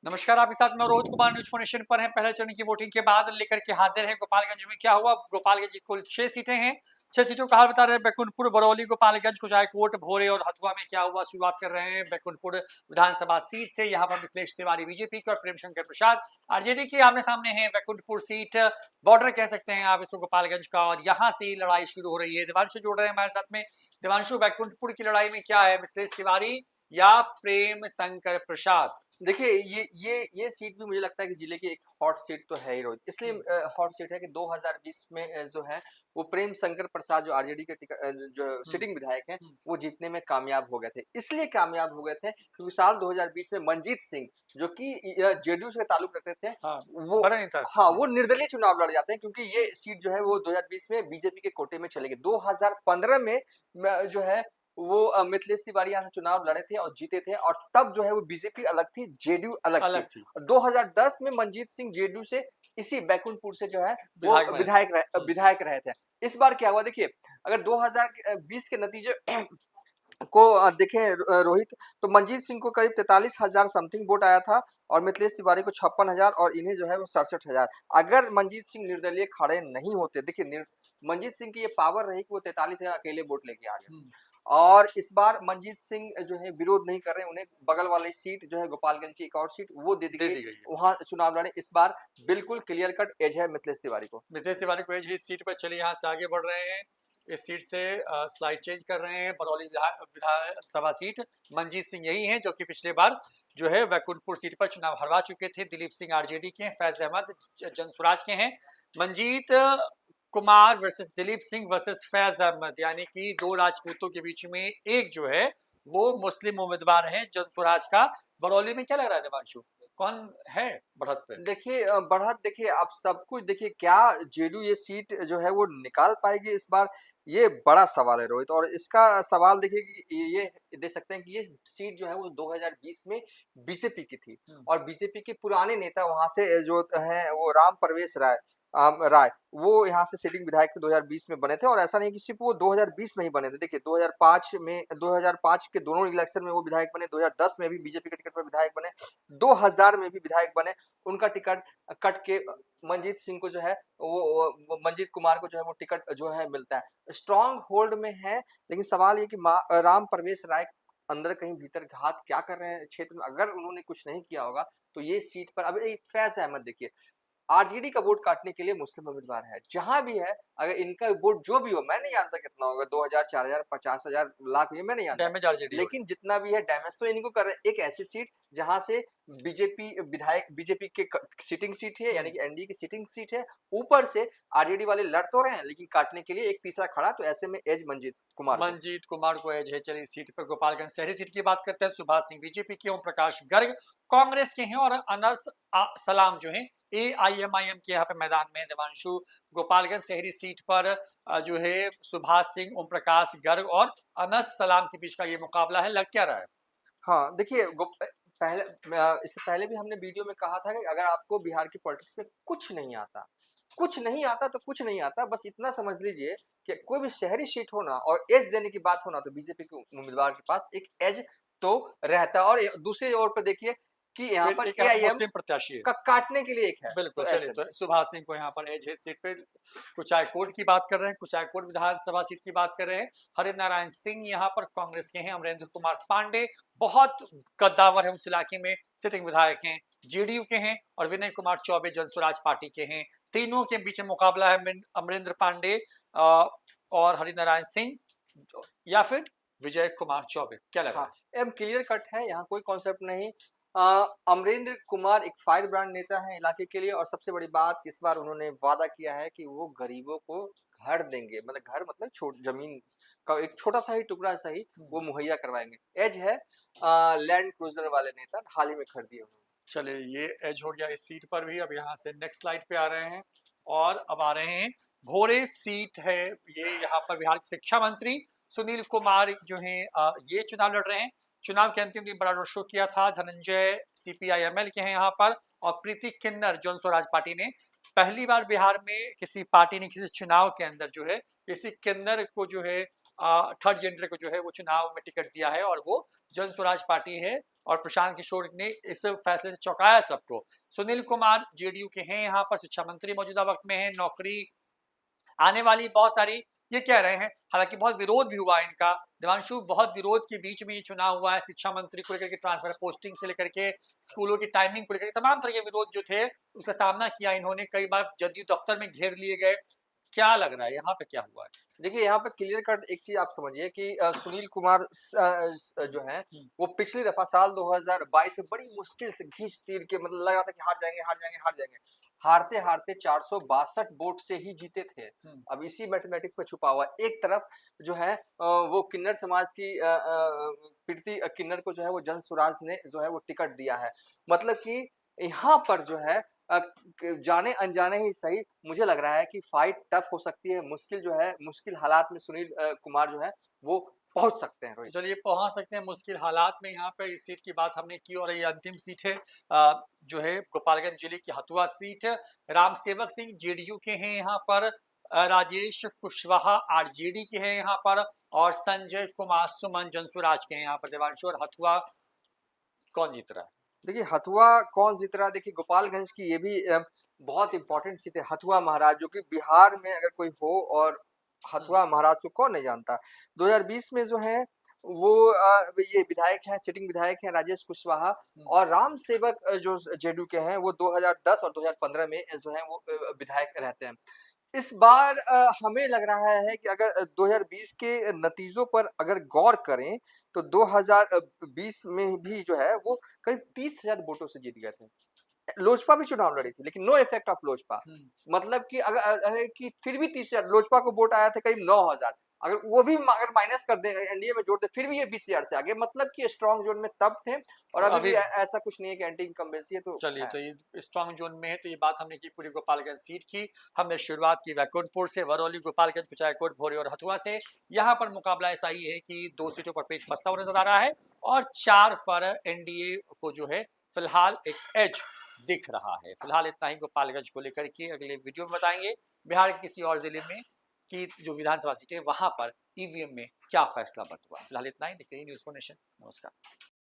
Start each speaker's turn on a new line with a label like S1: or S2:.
S1: नमस्कार, आपके साथ मैं रोहित कुमार न्यूज फोनेशन पर हैं। पहले चरण की वोटिंग के बाद लेकर के हाजिर हैं गोपालगंज में क्या हुआ। गोपालगंज की कुल 6 सीटें हैं। 6 सीटों का हाल बता रहे हैं। बैकुंठपुर, बरौली, गोपालगंज, कुचायकोट, भोरे और हथुआ में क्या हुआ। शुरुआत कर रहे हैं बैकुंठपुर विधानसभा सीट से। यहाँ पर मिथिलेश तिवारी बीजेपी के और प्रेम शंकर प्रसाद आरजेडी के आमने सामने हैं। बैकुंठपुर सीट बॉर्डर कह सकते हैं आप इसको गोपालगंज का, और यहाँ से लड़ाई शुरू हो रही है। दिवांशु जुड़ रहे हैं हमारे साथ में। दिवांशु, बैकुंठपुर की लड़ाई में क्या है, मिथिलेश तिवारी या प्रेम शंकर प्रसाद?
S2: देखिए ये सीट भी मुझे लगता है कि जिले की एक हॉट सीट तो है ही रोहित, इसलिए हॉट सीट है कि 2020 में जो है वो प्रेम शंकर प्रसाद जो आरजेडी के जो सिटिंग विधायक हैं वो जीतने में कामयाब हो गए थे। इसलिए कामयाब हो गए थे क्योंकि साल 2020 में मंजीत सिंह जो कि जेडीयू से ताल्लुक रखते थे,
S1: हाँ,
S2: वो
S1: बड़ा नेता।
S2: हाँ वो निर्दलीय चुनाव लड़ जाते हैं क्योंकि ये सीट जो है वो 2020 में बीजेपी के कोटे में चले गई। 2015 में जो है वो मिथिलेश तिवारी यहाँ से चुनाव लड़े थे और जीते थे, और तब जो है वो बीजेपी अलग थी, जेडीयू अलग थी।
S1: अलग थी।
S2: 2010 में मंजीत सिंह जेडीयू से इसी बैकुंठपुर से जो है वो
S1: विधायक बने।
S2: विधायक रहे थे। इस बार क्या हुआ देखिए, अगर 2020 के नतीजे को देखें रोहित, तो मंजीत सिंह को करीब 43,000 समथिंग वोट आया था और मिथिलेश तिवारी को 56,000 और इन्हें जो है वो 67,000। अगर मंजीत सिंह निर्दलीय खड़े नहीं होते, देखिए मंजीत सिंह की ये पावर रही कि वो 43,000 अकेले वोट लेके आ गए। और इस बार मंजीत सिंह जो है विरोध नहीं कर रहे हैं, उन्हें बगल वाली सीट जो है गोपालगंज की एक और सीट वो दे दी गई, वहां चुनाव लड़े। इस बार बिल्कुल क्लियर कट एज है मिथिलेश तिवारी को।
S1: मिथिलेश तिवारी को एज इस सीट पर। चलिए यहाँ से आगे बढ़ रहे हैं। इस सीट से स्लाइड चेंज कर रहे हैं। बरौली विधानसभा सीट मंजीत सिंह यही हैं जो कि पिछले बार जो है बैकुंठपुर सीट पर चुनाव हरवा चुके थे। दिलीप सिंह आरजेडी के हैं, फैज अहमद जनसुराज के हैं। मंजीत कुमार वर्सेस दिलीप सिंह वर्सेस फैज अहमद, यानी कि दो राजपूतों के बीच में एक जो है वो मुस्लिम उम्मीदवार है जनसुराज का। बरौली में क्या लग रहा है देवांशु, कौन है बढ़त पे?
S2: देखिए बढ़त, देखिए आप सब कुछ देखिए, क्या जेडीयू ये सीट जो है वो निकाल पाएगी इस बार, ये बड़ा सवाल है रोहित। और इसका सवाल देखिए कि ये दे सकते हैं कि ये सीट जो है वो 2020 में बीजेपी की थी, और बीजेपी के पुराने नेता वहां से जो है वो राम परवेश राय वो यहाँ से सिटिंग विधायक 2020 में बने थे। और ऐसा नहीं कि सिर्फ वो 2020 में ही बने थे, देखिए 2005 के दोनों इलेक्शन में वो विधायक बने, 2010 में भी बीजेपी के टिकट पर विधायक बने, 2000 में भी विधायक बने। उनका टिकट कट के मंजीत सिंह को जो है वो मंजीत कुमार को जो है वो टिकट जो है मिलता है। स्ट्रॉन्ग होल्ड में है, लेकिन सवाल ये कि राम परवेश राय अंदर कहीं भीतर घात क्या कर रहे हैं क्षेत्र में, अगर उन्होंने कुछ नहीं किया होगा तो ये सीट पर अब एक फैज अहमद देखिए आरजेडी का वोट काटने के लिए मुस्लिम उम्मीदवार है, जहां भी है। अगर इनका वोट जो भी हो, मैं नहीं जानता कितना होगा, 2,000 4,000 50,000 लाख, ये मैं नहीं जानता,
S1: डैमेज आरजेडी
S2: लेकिन जितना भी है डैमेज तो इनको कर रहे हैं। एक ऐसी सीट जहां से बीजेपी विधायक, बीजेपी के सिटिंग सीट है, यानी कि एनडीए की सिटिंग सीट है, ऊपर से आरजेडी वाले लड़ तो रहे हैं लेकिन काटने के लिए एक तीसरा खड़ा, तो ऐसे में एज मंजीत कुमार को
S1: एज है। चलिए सीट पर गोपालगंज शहरी सीट की बात करते हैं। सुभाष सिंह बीजेपी के, ओम प्रकाश गर्ग कांग्रेस के हैं, और अनस सलाम जो है AIMIM के यहाँ पे मैदान में। देवांशु, गोपालगंज शहरी सीट पर जो है सुभाष सिंह, ओम प्रकाश गर्ग और अनस सलाम के बीच का ये मुकाबला है, लग क्या रहा है?
S2: हाँ देखिए, पहले इससे पहले भी हमने वीडियो में कहा था कि अगर आपको बिहार की पॉलिटिक्स में कुछ नहीं आता, कुछ नहीं आता तो कुछ नहीं आता, बस इतना समझ लीजिए कि कोई भी शहरी सीट हो ना और एज देने की बात हो ना, तो बीजेपी के उम्मीदवार के पास एक एज तो रहता है। और दूसरी ओर पर देखिए कि यहाँ पर
S1: मुस्लिम प्रत्याशी है,
S2: का काटने के लिए एक है।
S1: बिल्कुल। चलिए तो सुभाष सिंह को यहाँ पर एज है सीट पे। कुचायकोट की बात कर रहे हैं, कुचायकोट विधानसभा सीट की बात कर रहे हैं। हरिनारायण सिंह यहाँ पर कांग्रेस के हैं। अमरेंद्र कुमार पांडे बहुत कद्दावर है उस इलाके में, सिटिंग विधायक हैं, जेडीयू के हैं। और विनय कुमार चौबे जनसुराज पार्टी के हैं। तीनों के बीच मुकाबला है अमरेंद्र पांडे और हरिनारायण सिंह, या फिर विजय कुमार चौबे। क्या लगा?
S2: हाँ, क्लियर कट है, यहाँ कोई कॉन्सेप्ट नहीं। अमरेंद्र कुमार एक फायर ब्रांड नेता है इलाके के लिए, और सबसे बड़ी बात इस बार उन्होंने वादा किया है कि वो गरीबों को घर देंगे, मतलब घर मतलब जमीन का एक छोटा सा ही टुकड़ा सही वो मुहैया करवाएंगे। एज है लैंड क्रूजर वाले नेता, हाल ही में खरीदी उन्होंने।
S1: चलिए ये एज हो गया इस सीट पर भी। अब यहाँ से नेक्स्ट स्लाइड पे आ रहे हैं, और अब आ रहे हैं भोरे सीट है ये। यहाँ पर बिहार के शिक्षा मंत्री सुनील कुमार जो हैं ये चुनाव लड़ रहे हैं। चुनाव के अंतिम दिन बड़ा रोड शो किया था। धनंजय CPIML के हैं यहाँ पर, और प्रीति किन्नर जन स्वराज पार्टी ने। पहली बार बिहार में किसी पार्टी ने किसी चुनाव के अंदर जो है किसी किन्नर को जो है थर्ड जेंडर को जो है वो चुनाव में टिकट दिया है और वो जन स्वराज पार्टी है। और प्रशांत किशोर ने इस फैसले से चौंकाया सबको। सुनील कुमार जेडीयू के हैं, यहाँ पर शिक्षा मंत्री मौजूदा वक्त में है, नौकरी आने वाली बहुत सारी ये कह रहे हैं। हालांकि बहुत विरोध भी हुआ इनका, देवांशु, बहुत विरोध के बीच में ये चुनाव हुआ है। शिक्षा मंत्री को लेकर के, ट्रांसफर पोस्टिंग से लेकर के, स्कूलों की टाइमिंग को लेकर के तमाम तरह के विरोध जो थे उसका सामना किया इन्होंने। कई बार जदयू दफ्तर में घेर लिए गए। क्या लग रहा है यहाँ पे क्या हुआ है?
S2: देखिए यहाँ पे क्लियर कट एक चीज आप समझिए कि सुनील कुमार जो है वो पिछली दफा साल 2022 में बड़ी मुश्किल से घींच तीर के मतलब लगा था कि हार जाएंगे हार जाएंगे हार जाएंगे, हारते हारते 462 वोट से ही जीते थे। अब इसी मैथमेटिक्स में छुपा हुआ एक तरफ जो है वो किन्नर समाज की प्रीति किन्नर को जो है वो जन स्वराज ने जो है वो टिकट दिया है। मतलब कि यहाँ पर जो है जाने अनजाने ही सही मुझे लग रहा है कि फाइट टफ हो सकती है, मुश्किल जो है मुश्किल हालात में सुनील कुमार जो है वो पहुंच सकते हैं। रोहित,
S1: चलिए पहुंच सकते हैं मुश्किल हालात में। यहाँ पर इस सीट की बात हमने की और ये अंतिम सीट है जो है गोपालगंज जिले की हथुआ सीट। राम सेवक सिंह जेडीयू के हैं यहाँ पर, राजेश कुशवाहा आरजेडी के हैं यहाँ पर, और संजय कुमार सुमन जनसुराज के हैं यहाँ पर। देवांशु, और हथुआ कौन जीत रहा है?
S2: देखिए हथुआ कौन जीत रहा है, देखिए गोपालगंज की ये भी बहुत इंपॉर्टेंट सीट है। हथुआ महाराज जो कि बिहार में अगर कोई हो, और हथुआ महाराज को कौन नहीं जानता। 2020 में जो है वो ये विधायक हैं, सिटिंग विधायक हैं राजेश कुशवाहा, और राम सेवक जो जेडीयू के हैं वो 2010 और 2015 में जो है वो विधायक रहते हैं। इस बार हमें लग रहा है कि अगर 2020 के नतीजों पर अगर गौर करें तो 2020 में भी जो है वो करीब 30,000 वोटों से जीत गए थे। लोजपा भी चुनाव लड़ी थी लेकिन नो इफेक्ट ऑफ लोजपा। मतलब कि अगर कि फिर भी 30,000 लोजपा को वोट आया था करीब 9,000, अगर वो भी अगर माइनस कर दे एनडीए में जोड़ दे फिर भी ये 20,000 से आगे। मतलब कि स्ट्रॉन्ग जोन में तब थे, और अभी भी ऐसा कुछ नहीं है कि एंटी इनकम्बेंसी है। तो
S1: चलिए, तो ये स्ट्रॉन्ग जोन में है। तो ये बात हमने की पूरी गोपालगंज सीट की। हमने शुरुआत की वैकुंठपुर से, वरौली, गोपालगंज, कुचायकोट, भोरे और हथुआ से। यहाँ पर मुकाबला ऐसा ही है कि 2 सीटों पर पेच फंसता हुआ नजर आ रहा है और 4 पर एनडीए को जो है फिलहाल एक एज दिख रहा है। फिलहाल इतना ही गोपालगंज को लेकर के। अगले वीडियो में बताएंगे बिहार के किसी और जिले में कि जो विधानसभा सीटें वहां पर ईवीएम में क्या फैसला बंद हुआ। फिलहाल इतना ही। देखते रहिए न्यूज़4 नेशन। नमस्कार।